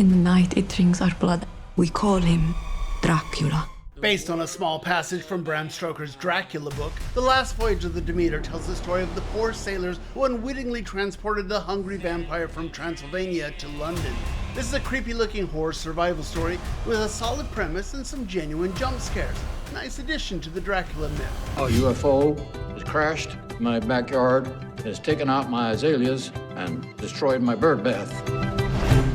In the night, it drinks our blood. We call him Dracula. Based on a small passage from Bram Stoker's Dracula book, The Last Voyage of the Demeter tells the story of the poor sailors who unwittingly transported the hungry vampire from Transylvania to London. This is a creepy-looking horror survival story with a solid premise and some genuine jump scares. Nice addition to the Dracula myth. A UFO has crashed in my backyard, has taken out my azaleas, and destroyed my bird bath.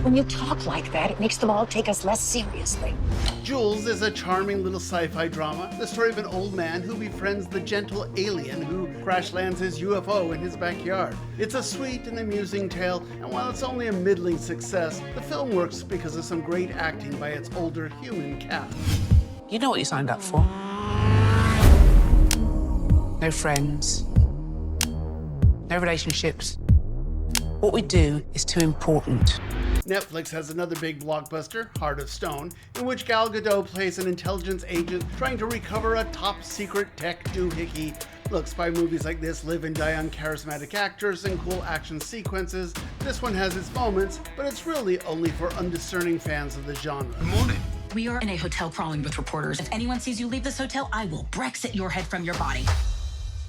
When you talk like that, it makes them all take us less seriously. Jules is a charming little sci-fi drama, the story of an old man who befriends the gentle alien who crash lands his UFO in his backyard. It's a sweet and amusing tale, and while it's only a middling success, the film works because of some great acting by its older human cast. You know what you signed up for. No friends, no relationships. What we do is too important. Netflix has another big blockbuster, Heart of Stone, in which Gal Gadot plays an intelligence agent trying to recover a top-secret tech doohickey. Look, spy movies like this live and die on charismatic actors and cool action sequences. This one has its moments, but it's really only for undiscerning fans of the genre. Good morning. We are in a hotel crawling with reporters. If anyone sees you leave this hotel, I will Brexit your head from your body.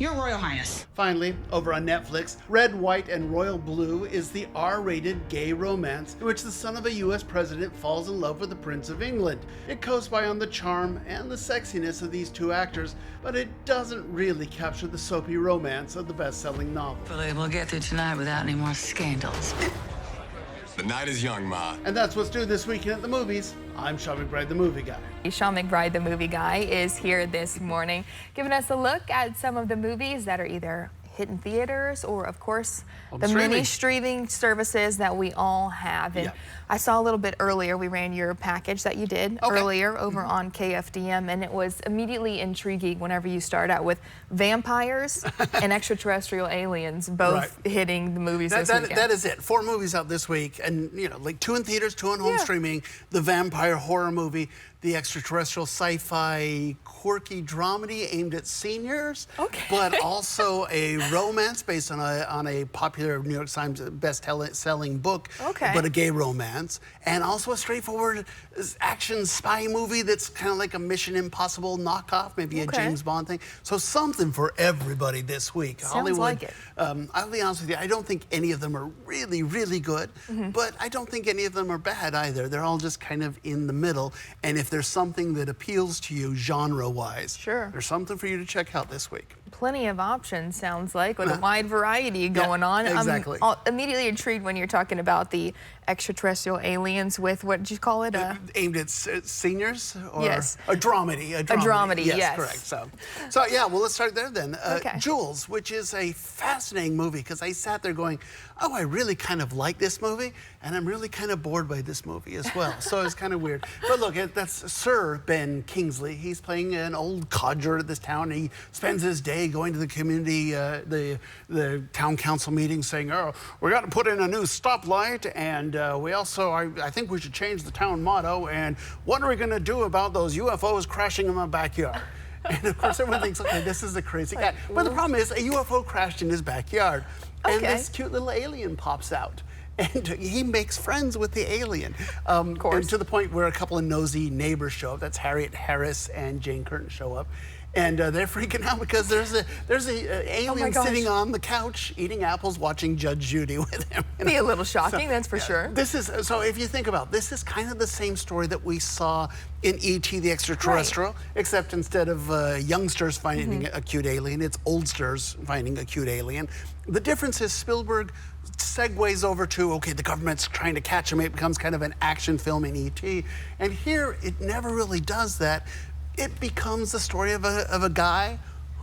Your Royal Highness. Finally, over on Netflix, Red, White, and Royal Blue is the R-rated gay romance in which the son of a US president falls in love with the Prince of England. It coasts by on the charm and the sexiness of these two actors, but it doesn't really capture the soapy romance of the best-selling novel. Hopefully we'll get through tonight without any more scandals. The night is young, Ma. And that's what's due this weekend at the movies. I'm Sean McBride, the movie guy. Sean McBride, the movie guy, is here this morning, giving us a look at some of the movies that are either hit in theaters or, of course, the many streaming services that we all have. And I saw a little bit earlier, we ran your package that you did earlier over on KFDM, and it was immediately intriguing whenever you start out with vampires and extraterrestrial aliens both hitting the movies this weekend. That is it. 4 movies out this week, and you know, like 2 in theaters, 2 on home streaming. The vampire horror movie, the extraterrestrial sci-fi quirky dramedy aimed at seniors, but also a romance based on a popular New York Times best-selling book, but a gay romance, and also a straightforward action spy movie that's kind of like a Mission Impossible knockoff, maybe a James Bond thing. So something for everybody this week. Sounds like it. I'll be honest with you, I don't think any of them are really, really good, but I don't think any of them are bad either. They're all just kind of in the middle, and if there's something that appeals to you genre-wise, there's something for you to check out this week. Plenty of options, sounds like, with a wide variety going on. Exactly. I'm immediately intrigued when you're talking about the extraterrestrial aliens with, what did you call it? Aimed at seniors? Or a dramedy. A dramedy, yes. Correct. So yeah, well, let's start there then. Jules, which is a fascinating movie, because I sat there going, oh, I really kind of like this movie, and I'm really kind of bored by this movie as well. So it's kind of weird. But look, that's Sir Ben Kingsley. He's playing an old codger of this town. He spends his day going to the community, the town council meeting, saying, oh, we got to put in a new stoplight, and we also, I think we should change the town motto, and what are we going to do about those UFOs crashing in my backyard? And of course, everyone thinks, okay, this is a crazy guy. But the problem is, a UFO crashed in his backyard, and this cute little alien pops out. And he makes friends with the alien. Of course. And to the point where a couple of nosy neighbors show up. That's Harriet Harris and Jane Curtin show up. And they're freaking out because there's a alien sitting on the couch eating apples, watching Judge Judy with him. Be a little shocking, that's for sure. This is so. If you think about this, is kind of the same story that we saw in E.T. the Extraterrestrial, except instead of youngsters finding a cute alien, it's oldsters finding a cute alien. The difference is Spielberg segues over to, okay, the government's trying to catch him. It becomes kind of an action film in E.T. And here, it never really does that. It becomes the story of a guy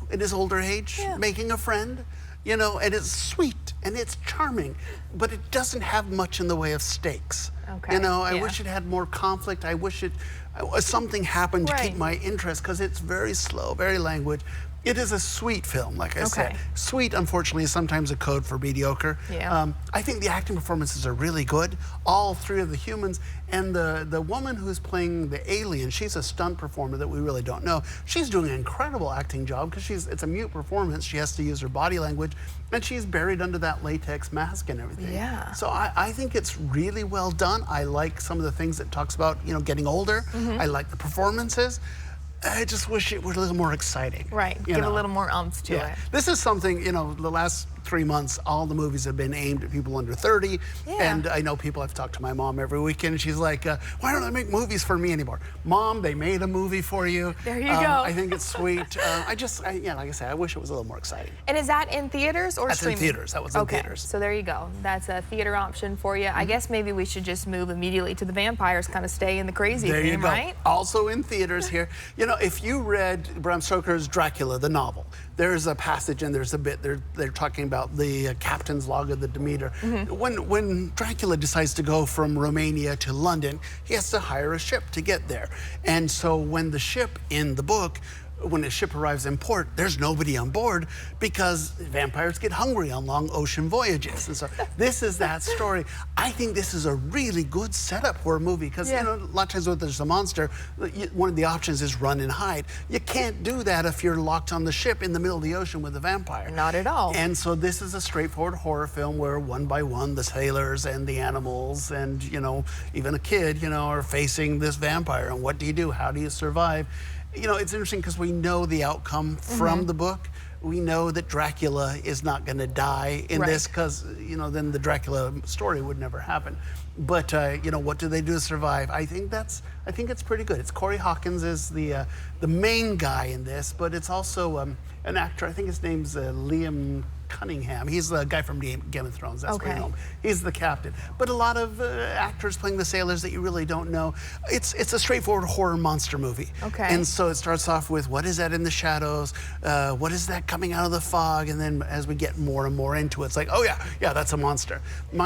in his older age making a friend, you know, and it's sweet and it's charming, but it doesn't have much in the way of stakes. You know, I wish it had more conflict. I wish something happened to keep my interest, because it's very slow, very languid. It is a sweet film, like I said. Sweet, unfortunately, is sometimes a code for mediocre. Yeah. I think the acting performances are really good. All three of the humans, and the woman who's playing the alien, she's a stunt performer that we really don't know. She's doing an incredible acting job because it's a mute performance. She has to use her body language, and she's buried under that latex mask and everything. Yeah. So I think it's really well done. I like some of the things it talks about, you know, getting older. I like the performances. I just wish it were a little more exciting. Right, give a little more umph to it. This is something, you know, the last 3 months, all the movies have been aimed at people under 30. And I know people, I've talked to my mom every weekend, and she's like, why don't they make movies for me anymore? Mom, they made a movie for you. There you go. I think it's sweet. Yeah, like I said, I wish it was a little more exciting. And is that in theaters or streaming? That's in theaters. That was in theaters. So there you go. That's a theater option for you. I guess maybe we should just move immediately to the vampires, kind of stay in the crazy There theme, you go. right? Also in theaters here. You know, if you read Bram Stoker's Dracula, the novel, there's a passage and there's a bit, they're talking about the captain's log of the Demeter. When Dracula decides to go from Romania to London, he has to hire a ship to get there. And so when the ship in the book, when a ship arrives in port, there's nobody on board because vampires get hungry on long ocean voyages. And so this is that story. I think this is a really good setup for a movie because, you know, a lot of times when there's a monster, one of the options is run and hide. You can't do that if you're locked on the ship in the middle of the ocean with a vampire. Not at all. And so this is a straightforward horror film where one by one the sailors and the animals and, you know, even a kid, you know, are facing this vampire. And what do you do? How do you survive? You know, it's interesting because we know the outcome from the book. We know that Dracula is not going to die in this because, you know, then the Dracula story would never happen. But, you know, what do they do to survive? I think it's pretty good. It's Corey Hawkins is the main guy in this, but it's also an actor. I think his name's Liam Cunningham. He's the guy from Game of Thrones. That's where you know him. He's the captain. But a lot of actors playing the sailors that you really don't know. It's a straightforward horror monster movie. And so it starts off with what is that in the shadows? What is that coming out of the fog? And then as we get more and more into it, it's like, oh yeah, that's a monster. And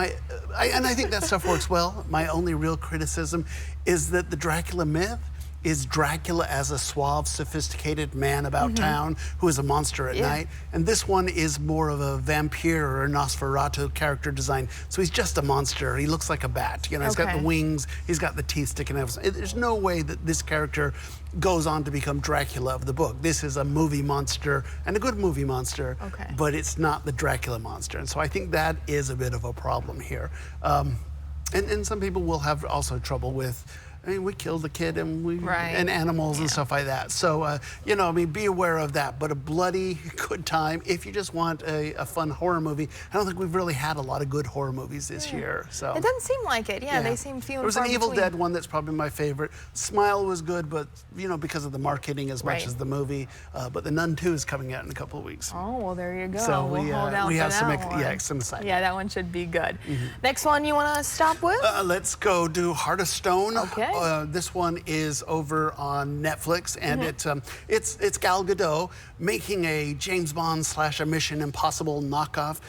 I think that stuff works well. My only real criticism is that the Dracula myth is Dracula as a suave, sophisticated man about town who is a monster at night. And this one is more of a vampire or a Nosferatu character design. So he's just a monster. He looks like a bat. You know, he's got the wings, he's got the teeth sticking out. There's no way that this character goes on to become Dracula of the book. This is a movie monster and a good movie monster, but it's not the Dracula monster. And so I think that is a bit of a problem here. And some people will have also trouble with, I mean, we killed the kid and and animals and stuff like that. So, you know, I mean, be aware of that. But a bloody good time, if you just want a fun horror movie. I don't think we've really had a lot of good horror movies this year. So it doesn't seem like it. They seem few and far between. There was an Evil Dead one that's probably my favorite. Smile was good, but, you know, because of the marketing as much as the movie. But The Nun 2 is coming out in a couple of weeks. Oh, well, there you go. So we'll hold out we for have that some excitement. Yeah, that one should be good. Next one you want to stop with? Let's go do Heart of Stone. Okay. This one is over on Netflix, and it's Gal Gadot making a James Bond / a Mission Impossible knockoff.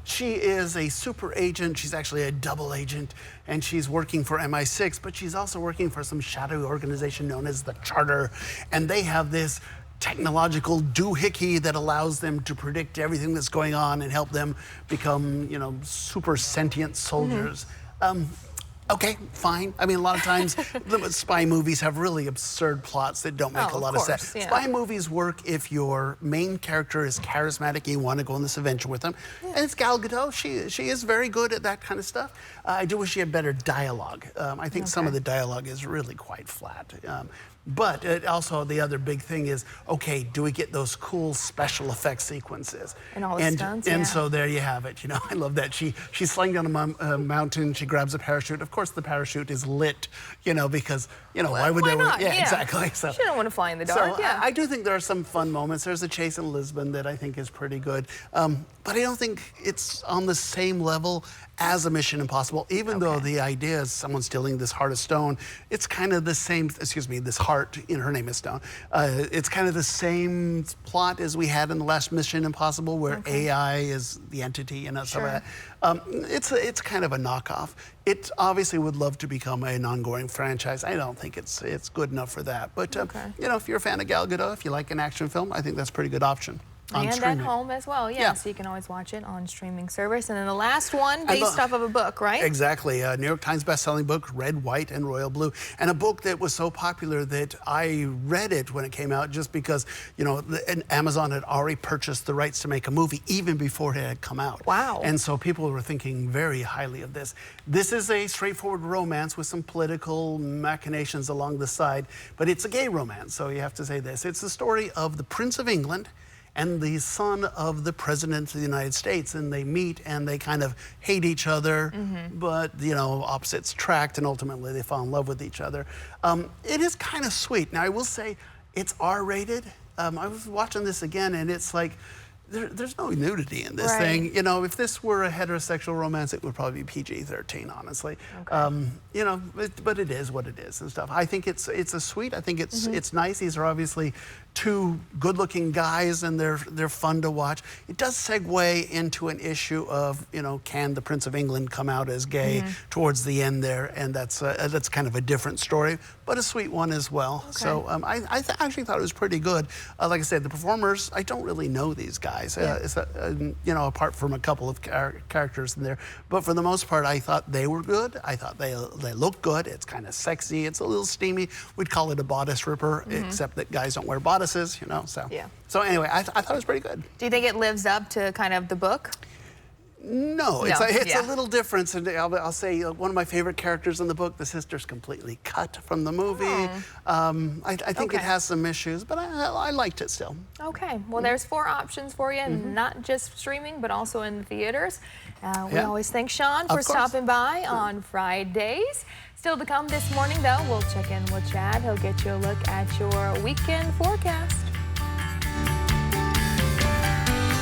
She is a super agent. She's actually a double agent, and she's working for MI6, but she's also working for some shadowy organization known as the Charter, and they have this technological doohickey that allows them to predict everything that's going on and help them become, you know, super sentient soldiers. Okay, fine. I mean, a lot of times spy movies have really absurd plots that don't make a lot of sense. Yeah. Spy movies work if your main character is charismatic and you want to go on this adventure with them. And it's Gal Gadot. She is very good at that kind of stuff. I do wish she had better dialogue. I think some of the dialogue is really quite flat. But also the other big thing is, okay, do we get those cool special effects sequences? And all the stunts, And so there you have it. You know, I love that. She's slung down a mountain, she grabs a parachute. Of course, the parachute is lit, you know, because, you know, why would why they? not? Yeah, exactly. So she don't want to fly in the dark. So I do think there are some fun moments. There's a chase in Lisbon that I think is pretty good. But I don't think it's on the same level as a Mission Impossible, even though the idea is someone stealing this heart of stone. It's kind of the same, excuse me, this heart, her name is Stone. It's kind of the same plot as we had in the last Mission Impossible, where AI is the entity, you know, some of that. It's kind of a knockoff. It obviously would love to become an ongoing franchise. I don't think it's good enough for that. But, you know, if you're a fan of Gal Gadot, if you like an action film, I think that's a pretty good option. And at home as well, so you can always watch it on streaming service. And then the last one, based off of a book, right? Exactly, a New York Times best-selling book, Red, White, and Royal Blue, and a book that was so popular that I read it when it came out just because, you know, Amazon had already purchased the rights to make a movie even before it had come out. Wow. And so people were thinking very highly of this. This is a straightforward romance with some political machinations along the side, but it's a gay romance, so you have to say this. It's the story of the Prince of England and the son of the President of the United States, and they meet and they kind of hate each other, but, you know, opposites attract, and ultimately they fall in love with each other. It is kind of sweet. Now, I will say it's R-rated. I was watching this again, and it's like, there's no nudity in this thing. You know, if this were a heterosexual romance, it would probably be PG-13, honestly. You know, but it is what it is and stuff. I think it's a sweet. I think it's nice. These are obviously two good-looking guys, and they're fun to watch. It does segue into an issue of, you know, can the Prince of England come out as gay towards the end there, and that's kind of a different story, but a sweet one as well. So I actually thought it was pretty good. Like I said, the performers, I don't really know these guys, you know, apart from a couple of characters in there, but for the most part, I thought they were good. I thought they looked good. It's kind of sexy. It's a little steamy. We'd call it a bodice ripper, except that guys don't wear bodices. You know, so anyway, I thought it was pretty good. Do you think it lives up to kind of the book? No, it's a little different. And I'll say one of my favorite characters in the book, the sister's completely cut from the movie. I think it has some issues, but I liked it still. Okay, well, there's 4 options for you, not just streaming, but also in the theaters. We always thank Sean for stopping by on Fridays. Still to come this morning, though, we'll check in with Chad. He'll get you a look at your weekend forecast.